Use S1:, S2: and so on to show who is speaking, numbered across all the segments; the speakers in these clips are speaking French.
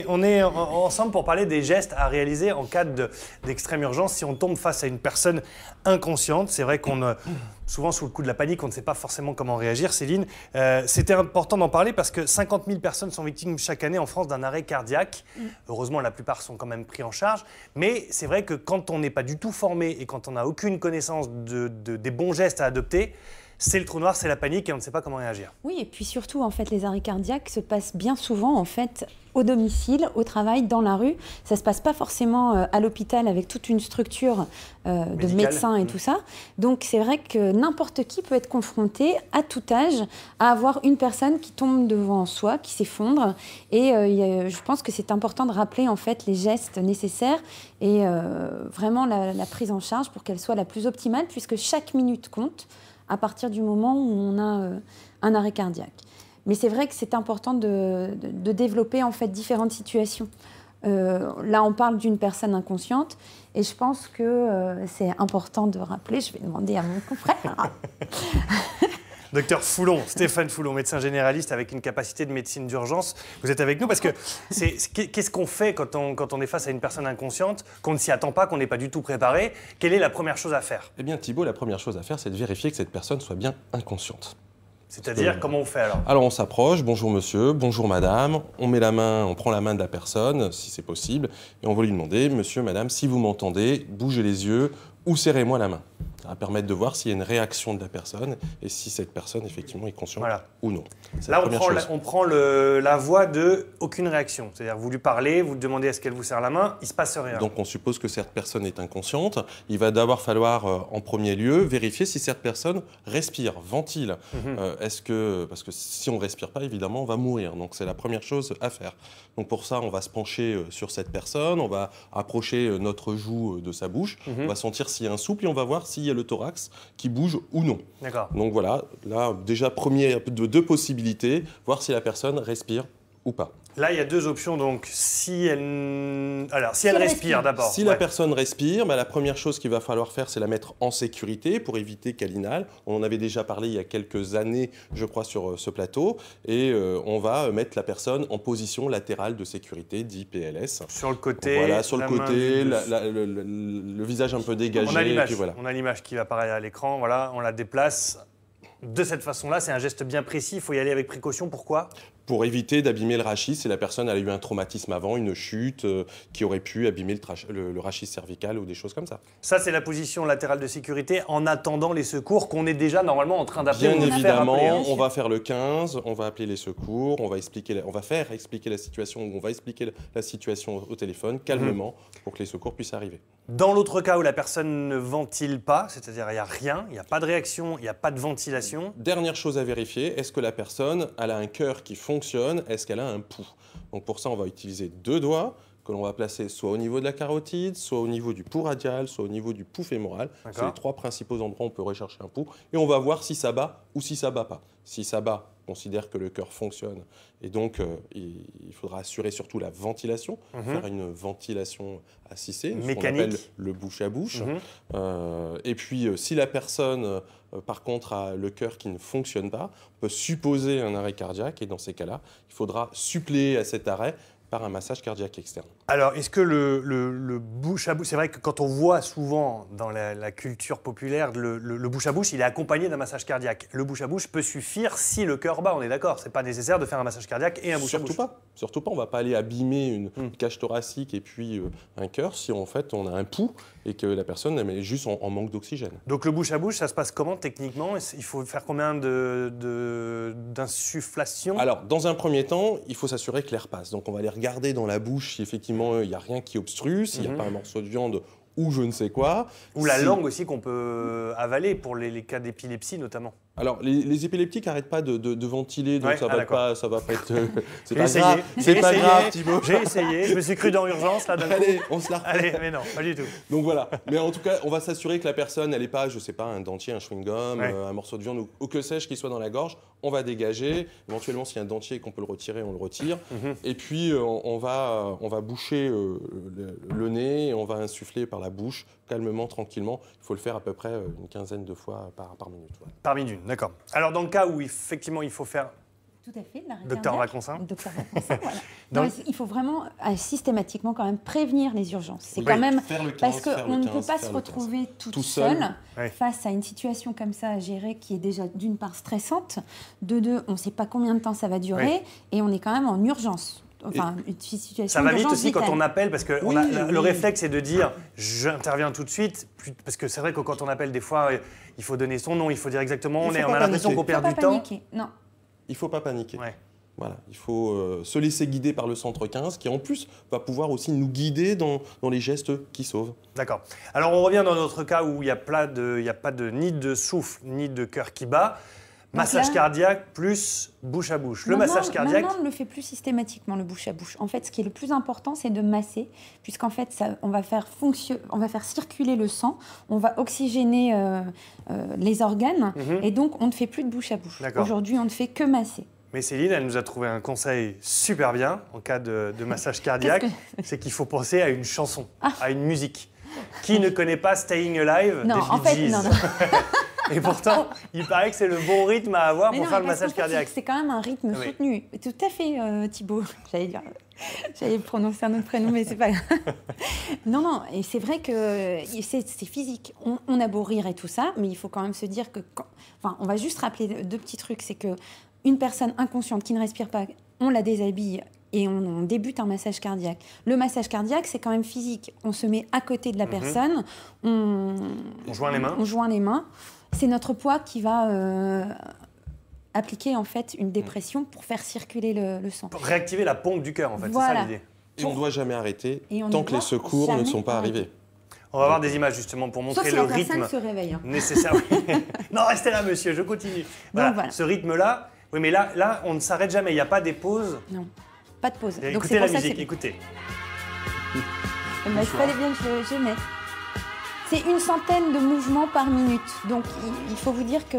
S1: On est ensemble pour parler des gestes à réaliser en cas d'extrême urgence si on tombe face à une personne inconsciente. C'est vrai qu'on souvent sous le coup de la panique, on ne sait pas forcément comment réagir. Céline, c'était important d'en parler parce que 50 000 personnes sont victimes chaque année en France d'un arrêt cardiaque. Heureusement, la plupart sont quand même pris en charge. Mais c'est vrai que quand on n'est pas du tout formé et quand on n'a aucune connaissance des bons gestes à adopter, c'est le trou noir, c'est la panique et on ne sait pas comment réagir.
S2: Oui, et puis surtout, en fait, les arrêts cardiaques se passent bien souvent, en fait, au domicile, au travail, dans la rue. Ça ne se passe pas forcément à l'hôpital avec toute une structure de médecins et tout ça. Donc, c'est vrai que n'importe qui peut être confronté, à tout âge, à avoir une personne qui tombe devant soi, qui s'effondre. Et je pense que c'est important de rappeler, en fait, les gestes nécessaires et vraiment la prise en charge pour qu'elle soit la plus optimale, puisque chaque minute compte à partir du moment où on a un arrêt cardiaque. Mais c'est vrai que c'est important de développer en fait différentes situations. Là, on parle d'une personne inconsciente et je pense que c'est important de rappeler, je vais demander à mon confrère.
S1: Docteur Foulon, Stéphane Foulon, médecin généraliste avec une capacité de médecine d'urgence. Vous êtes avec nous parce que qu'est-ce qu'on fait quand on est face à une personne inconsciente, qu'on ne s'y attend pas, qu'on n'est pas du tout préparé? Quelle est la première chose à faire?
S3: Eh bien Thibault, la première chose à faire, c'est de vérifier que cette personne soit bien inconsciente.
S1: C'est-à-dire, comment on fait alors?
S3: Alors on s'approche, bonjour monsieur, bonjour madame, on prend la main de la personne, si c'est possible, et on va lui demander, monsieur, madame, si vous m'entendez, bougez les yeux ou serrez-moi la main. Ça va permettre de voir s'il y a une réaction de la personne et si cette personne, effectivement, est consciente ou non.
S1: Là, on prend la voie de aucune réaction. C'est-à-dire, vous lui parlez, vous demandez est-ce qu'elle vous serre la main, il ne se passe rien.
S3: Donc, on suppose que cette personne est inconsciente. Il va d'abord falloir, en premier lieu, vérifier si cette personne respire, ventile. Parce que si on ne respire pas, évidemment, on va mourir. Donc, c'est la première chose à faire. Donc, pour ça, on va se pencher sur cette personne, on va approcher notre joue de sa bouche, on va sentir s'il y a un souffle et on va voir s'il y a le thorax qui bouge ou non.
S1: D'accord.
S3: Donc voilà, là déjà deux possibilités, voir si la personne respire ou pas.
S1: Là, il y a deux options. Donc, si elle respire d'abord.
S3: Si la personne respire, la première chose qu'il va falloir faire, c'est la mettre en sécurité pour éviter qu'elle inhale. On en avait déjà parlé il y a quelques années, je crois, sur ce plateau. Et on va mettre la personne en position latérale de sécurité, dit PLS.
S1: Sur le côté.
S3: Voilà, sur le côté, le visage un peu dégagé.
S1: On a l'image.
S3: Voilà.
S1: On a l'image qui va apparaître à l'écran. Voilà, on la déplace. De cette façon-là, c'est un geste bien précis. Il faut y aller avec précaution. Pourquoi ?
S3: Pour éviter d'abîmer le rachis, si la personne a eu un traumatisme avant, une chute qui aurait pu abîmer le rachis cervical ou des choses comme ça.
S1: Ça, c'est la position latérale de sécurité en attendant les secours qu'on est déjà normalement en train d'appeler.
S3: Bien évidemment, on va faire le 15, on va appeler les secours, on va faire expliquer la situation, ou on va expliquer la situation au téléphone calmement pour que les secours puissent arriver.
S1: Dans l'autre cas où la personne ne ventile pas, c'est-à-dire il n'y a rien, il n'y a pas de réaction, il n'y a pas de ventilation.
S3: Dernière chose à vérifier, est-ce que la personne elle a un cœur qui fonctionne, est-ce qu'elle a un pouls? Donc pour ça, on va utiliser deux doigts que l'on va placer soit au niveau de la carotide, soit au niveau du pouls radial, soit au niveau du pouls fémoral. C'est les trois principaux endroits où on peut rechercher un pouls. Et on va voir si ça bat ou si ça bat pas. Si ça bat, on considère que le cœur fonctionne. Et donc, il faudra assurer surtout la ventilation, faire une ventilation assistée, ce qu'on appelle le bouche à bouche. Et puis, si la personne, par contre, a le cœur qui ne fonctionne pas, on peut supposer un arrêt cardiaque. Et dans ces cas-là, il faudra suppléer à cet arrêt par un massage cardiaque externe.
S1: Alors, est-ce que le bouche à bouche, c'est vrai que quand on voit souvent dans la culture populaire, le bouche à bouche, il est accompagné d'un massage cardiaque. Le bouche à bouche peut suffire si le cœur bat, on est d'accord. C'est pas nécessaire de faire un massage cardiaque et un bouche à bouche.
S3: Surtout pas, on va pas aller abîmer une cage thoracique et puis un cœur si en fait on a un pouls et que la personne est juste en manque d'oxygène.
S1: Donc le bouche à bouche, ça se passe comment techniquement? Il faut faire combien d'insufflation?
S3: Alors, dans un premier temps, il faut s'assurer que l'air passe. Donc on va aller regarder dans la bouche si effectivement il n'y a rien qui obstrue, s'il n'y a pas un morceau de viande ou je ne sais quoi.
S1: Ou la langue aussi qu'on peut avaler pour les cas d'épilepsie notamment.
S3: Alors, les épileptiques n'arrêtent pas de ventiler, donc ça va pas être...
S1: C'est pas grave.
S3: C'est pas grave, Thibault.
S1: J'ai essayé, je me suis cru dans l'urgence là.
S3: Allez, on se la refait.
S1: Allez, mais non, pas du tout.
S3: Donc voilà. Mais en tout cas, on va s'assurer que la personne, elle n'est pas, je sais pas, un dentier, un chewing-gum, un morceau de viande ou que sais-je qui soit dans la gorge. On va dégager. Éventuellement, s'il y a un dentier et qu'on peut le retirer, on le retire. Et puis, on va boucher le nez et on va insuffler par la bouche, calmement, tranquillement. Il faut le faire à peu près une quinzaine de fois par minute.
S1: Par minute, d'accord. Alors, dans le cas où effectivement il faut faire
S2: Tout à fait, l'arrêt
S1: Docteur
S2: cardiaque.
S1: Vaconsin.
S2: Docteur Vaconsin, voilà.
S1: Donc-
S2: Non, il faut vraiment systématiquement quand même prévenir les urgences. C'est
S1: Oui.
S2: quand même
S3: Faire le 15,
S2: parce
S3: faire
S2: qu'on
S3: le
S2: ne
S3: 15,
S2: peut pas
S3: faire
S2: se
S3: le 15.
S2: retrouver
S3: Tout
S2: toute
S3: seul.
S2: seule
S1: Ouais.
S2: face à une situation comme ça à gérer qui est déjà d'une part stressante, de deux, on ne sait pas combien de temps ça va durer
S1: Oui.
S2: et on est quand même en urgence. Enfin, une situation
S1: Ça va vite
S2: d'urgence
S1: aussi quand
S2: vitale.
S1: on appelle, parce que
S3: Oui,
S1: le
S3: oui.
S1: réflexe est de dire j'interviens tout de suite, parce que c'est vrai que quand on appelle des fois, il faut donner son nom, il faut dire exactement,
S3: Il faut
S1: on
S3: pas
S1: a l'impression
S3: paniquer.
S1: qu'on
S2: Faut
S1: perd
S2: pas
S1: du temps.
S2: paniquer. Non.
S3: Il ne faut pas paniquer.
S1: Ouais.
S3: Voilà, il faut se laisser guider par le centre 15 qui en plus va pouvoir aussi nous guider dans les gestes qui sauvent.
S1: D'accord. Alors on revient dans notre cas où il n'y a pas ni de souffle, ni de cœur qui bat. Massage
S2: là-
S1: cardiaque plus bouche à bouche. Le
S2: Maintenant-
S1: massage cardiaque,
S2: Maintenant, on ne le fait plus systématiquement, le bouche à bouche. En fait, ce qui est le plus important, c'est de masser, puisqu'en fait, on va faire circuler le sang, on va oxygéner les organes, et donc on ne fait plus de bouche à bouche.
S1: D'accord.
S2: Aujourd'hui, on ne fait que masser.
S1: mais Céline, elle nous a trouvé un conseil super bien en cas de massage cardiaque, c'est qu'il faut penser à une chanson, à une musique. Qui ne connaît pas Staying Alive
S2: Non,
S1: des
S2: en
S1: Bee
S2: fait,
S1: Gees
S2: non, non.
S1: Et pourtant, il paraît que c'est le bon rythme à avoir
S2: Mais
S1: pour
S2: non,
S1: faire le
S2: parce qu'en
S1: massage
S2: fait,
S1: cardiaque.
S2: c'est quand même un rythme
S1: Oui.
S2: soutenu. Tout à fait, Thibaut. J'allais prononcer un autre prénom, mais c'est pas grave. Non, et c'est vrai que c'est physique. On a beau rire et tout ça, mais il faut quand même se dire que... Enfin, on va juste rappeler deux petits trucs. C'est qu'une personne inconsciente qui ne respire pas, on la déshabille et on débute un massage cardiaque. Le massage cardiaque, c'est quand même physique. On se met à côté de la personne,
S1: On joint les mains.
S2: on joint les mains. C'est notre poids qui va appliquer en fait une dépression pour faire circuler le sang.
S1: Pour réactiver la pompe du cœur, en fait, c'est
S2: Voilà.
S1: ça l'idée.
S3: Et on ne doit jamais arrêter
S2: Et on
S3: tant
S2: ne
S3: que les
S2: doit
S3: secours ne
S2: jamais
S3: sont pas
S2: arrêter.
S3: arrivés.
S1: On va voir des images justement pour
S2: Sauf
S1: montrer
S2: si
S1: le
S2: la personne
S1: rythme
S2: se réveille.
S1: nécessaire. Non, restez là, monsieur, je continue.
S2: Voilà.
S1: Ce rythme-là, oui, mais là, on ne s'arrête jamais, il n'y a pas des pauses.
S2: Non, pas de pause. Donc
S1: Écoutez
S2: c'est
S1: la
S2: pour ça
S1: musique,
S2: que
S1: écoutez.
S2: il fallait bien que je mette. C'est une centaine de mouvements par minute. Donc il faut vous dire que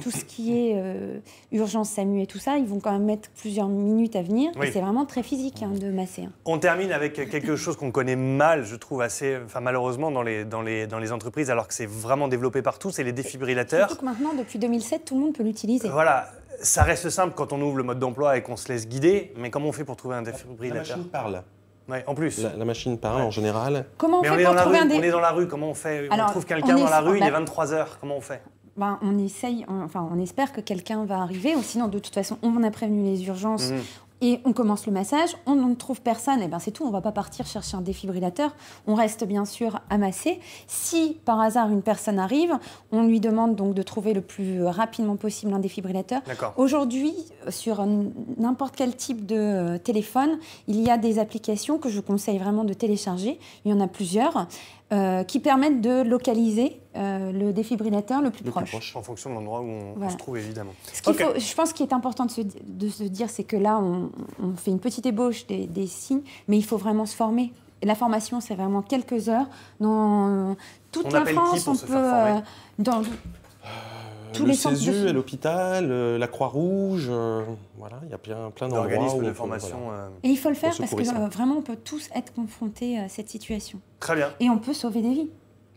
S2: tout ce qui est urgence, SAMU et tout ça, ils vont quand même mettre plusieurs minutes à venir.
S1: Oui.
S2: Et c'est vraiment très physique de masser.
S1: On termine avec quelque chose qu'on connaît mal, je trouve assez, enfin malheureusement dans les entreprises, alors que c'est vraiment développé partout, c'est les défibrillateurs.
S2: Surtout que maintenant, depuis 2007, tout le monde peut l'utiliser.
S1: Voilà, ça reste simple quand on ouvre le mode d'emploi et qu'on se laisse guider, mais comment on fait pour trouver un
S3: La
S1: défibrillateur?
S3: machine parle.
S1: Ouais, en plus.
S3: La machine parle en général.
S2: Comment on
S1: Mais
S2: fait
S1: on est
S2: pour
S1: dans la
S2: trouver
S1: rue,
S2: un
S1: on est dans la rue, comment on fait?
S2: Alors,
S1: on trouve quelqu'un
S2: on
S1: dans la
S2: est-
S1: rue, il est
S2: bah-
S1: 23h, comment on fait?
S2: Ben, on essaye, on espère que quelqu'un va arriver, ou sinon de toute façon on a prévenu les urgences et on commence le massage, on ne trouve personne, et ben c'est tout, on ne va pas partir chercher un défibrillateur, on reste bien sûr à masser. Si par hasard une personne arrive, on lui demande donc de trouver le plus rapidement possible un défibrillateur.
S1: D'accord.
S2: Aujourd'hui, sur n'importe quel type de téléphone, il y a des applications que je conseille vraiment de télécharger, il y en a plusieurs, qui permettent de localiser le défibrillateur le plus proche.
S1: En fonction de l'endroit où on
S2: Voilà.
S1: se trouve, évidemment.
S2: Ce qu'il
S1: Ok.
S2: faut, je pense qu'il est important de se dire, c'est que là, on fait une petite ébauche des signes, mais il faut vraiment se former. Et la formation, c'est vraiment quelques heures. Dans toute
S1: On
S2: la
S1: appelle
S2: France,
S1: qui pour
S2: on
S1: se
S2: peut...
S1: faire former
S2: dans tous
S3: Le
S2: les centres de
S3: CESU
S2: soins.
S3: à l'hôpital, la Croix-Rouge, voilà, il y a plein d'endroits
S1: D'organismes
S3: où
S1: de
S3: on peut,
S1: formation.
S3: voilà.
S2: Et il faut le faire
S3: Au
S2: parce que
S3: secourisme.
S2: vraiment, on peut tous être confrontés à cette situation.
S1: Très bien.
S2: Et on peut sauver des vies.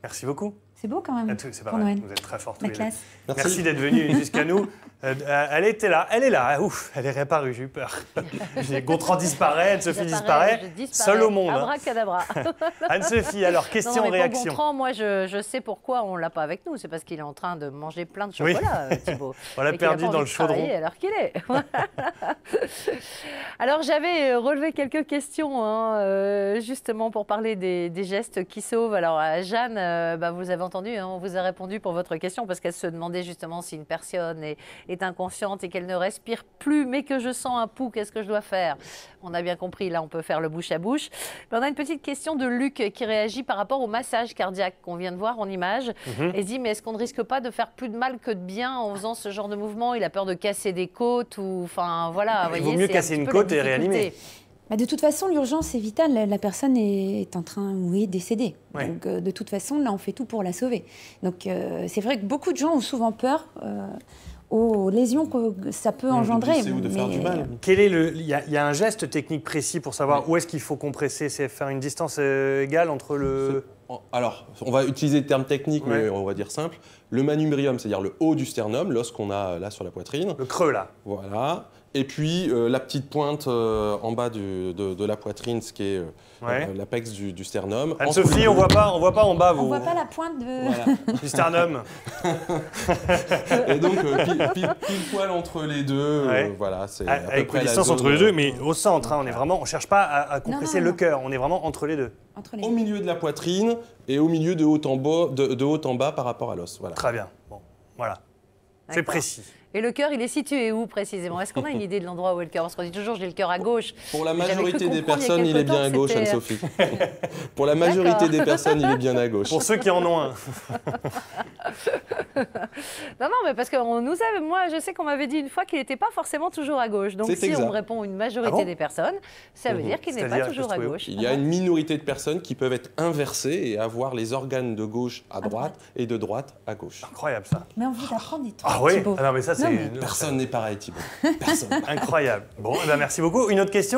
S1: Merci beaucoup.
S2: C'est beau quand même
S1: C'est pas
S2: pour
S1: vrai,
S2: Noël.
S1: vous êtes très forts tous
S2: La
S1: les deux.
S2: classe.
S1: Merci d'être venu jusqu'à nous. Elle était là, elle est là. Ah, ouf, elle est réapparue, j'ai eu peur. Gontran disparaît, Anne-Sophie disparaît.
S4: Je disparais.
S1: Seule au monde. Hein.
S4: Abracadabra.
S1: Anne-Sophie, alors, question,
S4: Non, mais
S1: réaction.
S4: pour Gontran, moi, je sais pourquoi on ne l'a pas avec nous. C'est parce qu'il est en train de manger plein de chocolat, Thibaut.
S1: On l'a
S4: Et qu'il a
S1: perdu
S4: pas
S1: dans
S4: envie
S1: le
S4: de
S1: chaudron.
S4: travailler alors qu'il est. Alors, j'avais relevé quelques questions, hein, justement, pour parler des gestes qui sauvent. Alors, Jeanne, vous avez entendu, hein, on vous a répondu pour votre question parce qu'elle se demandait justement si une personne est inconsciente et qu'elle ne respire plus, mais que je sens un pouls, qu'est-ce que je dois faire? On a bien compris, là, on peut faire le bouche à bouche. Mais on a une petite question de Luc qui réagit par rapport au massage cardiaque qu'on vient de voir en image. Et se dit, mais est-ce qu'on ne risque pas de faire plus de mal que de bien en faisant ce genre de mouvement? Il a peur de casser des côtes ou, enfin, voilà.
S1: Il
S4: voyez,
S1: vaut mieux
S4: c'est un
S1: casser
S4: petit
S1: une
S4: peu la
S1: côte et réanimer.
S4: difficulté.
S2: Bah, de toute façon, l'urgence est vitale. La personne est en train ou est décédée.
S1: Ouais.
S2: Donc, de toute façon, là, on fait tout pour la sauver. Donc, c'est vrai que beaucoup de gens ont souvent peur aux lésions que ça peut engendrer.
S3: Ou de faire du mal.
S1: Il y a un geste technique précis pour savoir où est-ce qu'il faut compresser, c'est faire une distance égale entre le...
S3: Alors, on va utiliser le terme technique, mais on va dire simple. Le manubrium, c'est-à-dire le haut du sternum, l'os qu'on a là sur la poitrine.
S1: Le creux, là.
S3: Voilà. Et puis, la petite pointe en bas de la poitrine, ce qui est l'apex du sternum.
S1: Anne-Sophie, on voit pas en bas.
S2: On voit pas la pointe
S1: du sternum.
S3: Et donc, pile poil entre les deux, voilà, c'est à peu près
S1: la distance entre les deux, mais au centre, hein, on cherche pas à compresser le cœur, on est vraiment entre les deux.
S3: Au milieu de la poitrine et au milieu de haut en bas par rapport à l'os. Voilà.
S1: Très bien, bon, voilà, c'est précis.
S4: Et le cœur, il est situé où précisément? Est-ce qu'on a une idée de l'endroit où est le cœur? Parce qu'on dit toujours j'ai le cœur à gauche.
S3: Pour la majorité des personnes, il est bien à gauche, Anne-Sophie. Pour la majorité des personnes, il est bien à gauche.
S1: Pour ceux qui en ont un.
S4: Non, mais parce que moi, je sais qu'on m'avait dit une fois qu'il n'était pas forcément toujours à gauche. Donc si on me répond une majorité des personnes, ça veut dire qu'il n'est pas toujours à gauche.
S3: Il y a une minorité de personnes qui peuvent être inversées et avoir les organes de gauche à droite et de droite à gauche.
S1: Incroyable ça.
S2: Mais on vous apprend des trucs.
S1: Ah oui, non, mais ça c'est...
S3: Personne n'est pareil, Thibaut. Personne.
S1: Incroyable. Bon, merci beaucoup. Une autre question?